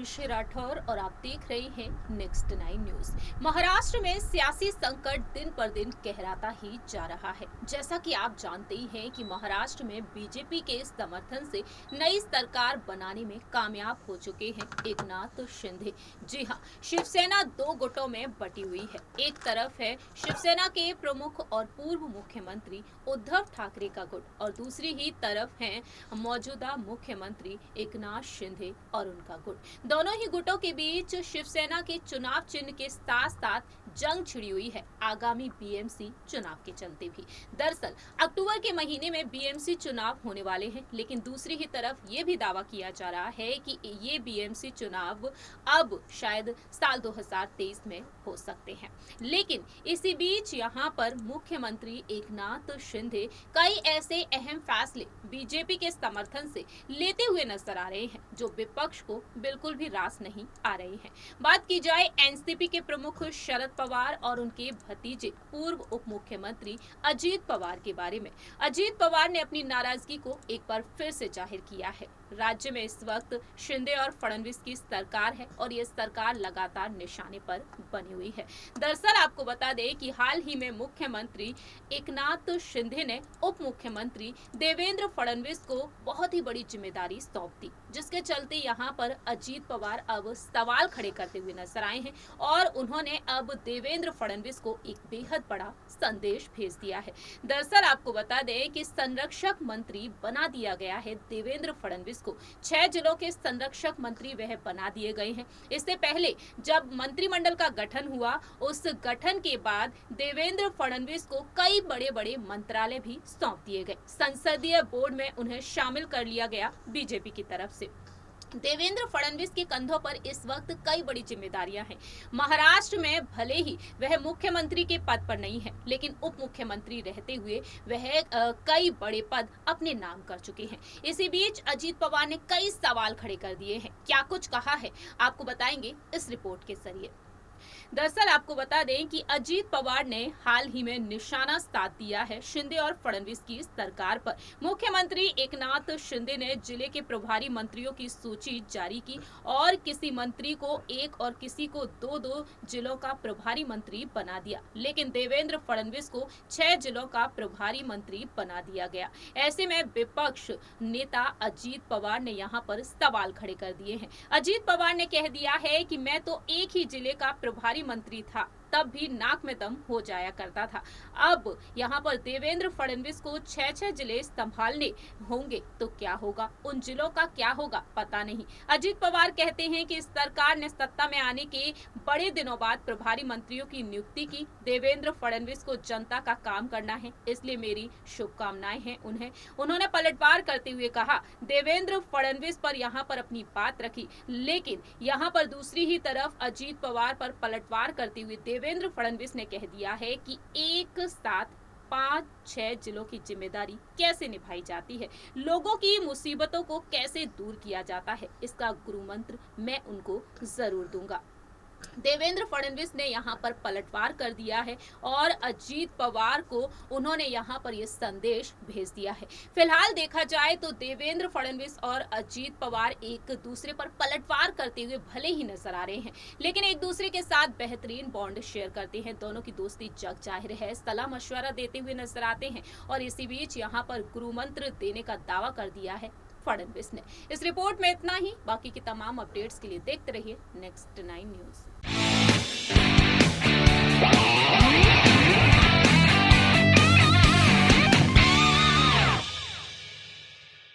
आयुषी राठौर और आप देख रहे हैं नेक्स्ट 9 न्यूज। महाराष्ट्र में सियासी संकट दिन पर दिन गहराता ही जा रहा है। जैसा कि आप जानते ही हैं कि महाराष्ट्र में बीजेपी के समर्थन से नई सरकार बनाने में कामयाब हो चुके हैं एकनाथ शिंदे। जी हां, शिवसेना दो गुटों में बटी हुई है। एक तरफ है शिवसेना के प्रमुख और पूर्व मुख्यमंत्री उद्धव ठाकरे का गुट और दूसरी ही तरफ है मौजूदा मुख्यमंत्री एकनाथ शिंदे और उनका गुट। दोनों ही गुटों के बीच शिवसेना के चुनाव चिन्ह के साथ साथ जंग छिड़ी हुई है आगामी बीएमसी चुनाव के चलते भी। दरअसल अक्टूबर के महीने में बीएमसी चुनाव होने वाले हैं, लेकिन दूसरी ही तरफ ये भी दावा किया जा रहा है कि ये बीएमसी चुनाव अब शायद साल 2023 में हो सकते हैं। लेकिन इसी बीच यहाँ पर मुख्यमंत्री एकनाथ शिंदे कई ऐसे अहम फैसले बीजेपी के समर्थन से लेते हुए नजर आ रहे हैं जो विपक्ष को बिल्कुल भी रास नहीं आ रहे हैं। बात की जाए एनसीपी के प्रमुख शरद पवार और उनके भतीजे पूर्व उप मुख्यमंत्री अजीत पवार के बारे में। अजीत पवार ने अपनी नाराजगी को एक बार फिर से जाहिर किया है। राज्य में इस वक्त शिंदे और फडणवीस की सरकार है और ये सरकार लगातार निशाने पर बनी हुई है। दरअसल आपको बता दें कि हाल ही में मुख्यमंत्री एकनाथ शिंदे ने उप मुख्यमंत्री देवेंद्र फडणवीस को बहुत ही बड़ी जिम्मेदारी सौंप दी, जिसके चलते यहाँ पर अजीत पवार अब सवाल खड़े करते हुए नजर आए हैं और उन्होंने अब देवेंद्र फडणवीस को एक बेहद बड़ा संदेश भेज दिया है। दरअसल आपको बता दें कि संरक्षक मंत्री बना दिया गया है देवेंद्र फडणवीस को। 6 जिलों के संरक्षक मंत्री वह बना दिए गए हैं। इससे पहले जब मंत्रिमंडल का गठन हुआ, उस गठन के बाद देवेंद्र फडणवीस को कई बड़े बड़े मंत्रालय भी सौंप दिए गए। संसदीय बोर्ड में उन्हें शामिल कर लिया गया बीजेपी की तरफ से। देवेंद्र फडणवीस के कंधों पर इस वक्त कई बड़ी जिम्मेदारियां हैं। महाराष्ट्र में भले ही वह मुख्यमंत्री के पद पर नहीं है, लेकिन उप मुख्यमंत्री रहते हुए वह कई बड़े पद अपने नाम कर चुके हैं। इसी बीच अजीत पवार ने कई सवाल खड़े कर दिए हैं। क्या कुछ कहा है आपको बताएंगे इस रिपोर्ट के जरिए। दरअसल आपको बता दें कि अजीत पवार ने हाल ही में निशाना साध दिया है शिंदे और फडणवीस की सरकार पर। मुख्यमंत्री एकनाथ शिंदे ने जिले के प्रभारी मंत्रियों की सूची जारी की और किसी मंत्री को एक और किसी को 2-2 जिलों का प्रभारी मंत्री बना दिया, लेकिन देवेंद्र फडणवीस को 6 जिलों का प्रभारी मंत्री बना दिया गया। ऐसे में विपक्ष नेता अजीत पवार ने यहाँ पर सवाल खड़े कर दिए हैं। अजीत पवार ने कह दिया है कि मैं तो एक ही जिले का प्रभारी मंत्री था, तब भी नाक में दम हो जाया करता था। अब यहाँ पर देवेंद्र फडणवीस को 6 जिले संभालने होंगे तो क्या होगा, उन जिलों का क्या होगा पता नहीं। अजीत पवार कहते हैं कि सरकार ने सत्ता में आने के बड़े दिनों बाद प्रभारी मंत्रियों की नियुक्ति की। देवेंद्र फडणवीस को जनता का काम करना है, इसलिए मेरी शुभकामनाएं हैं उन्हें। उन्होंने पलटवार करते हुए कहा, देवेंद्र फडणवीस पर यहाँ पर अपनी बात रखी, लेकिन यहाँ पर दूसरी ही तरफ अजीत पवार पर पलटवार करते हुए देवेंद्र फडणवीस ने कह दिया है कि एक साथ 5-6 जिलों की जिम्मेदारी कैसे निभाई जाती है, लोगों की मुसीबतों को कैसे दूर किया जाता है, इसका गुरु मंत्र मैं उनको जरूर दूंगा। देवेंद्र फडणवीस ने यहाँ पर पलटवार कर दिया है और अजीत पवार को उन्होंने यहाँ पर यह संदेश भेज दिया है। फिलहाल देखा जाए तो देवेंद्र फडणवीस और अजीत पवार एक दूसरे पर पलटवार करते हुए भले ही नजर आ रहे हैं, लेकिन एक दूसरे के साथ बेहतरीन बॉन्ड शेयर करते हैं। दोनों की दोस्ती जग जाहिर है, सलाह मशवरा देते हुए नजर आते हैं और इसी बीच यहाँ पर गुरु मंत्र देने का दावा कर दिया है फडणवीस ने। इस रिपोर्ट में इतना ही। बाकी की तमाम अपडेट्स के लिए देखते रहिए नेक्स्ट 9 न्यूज।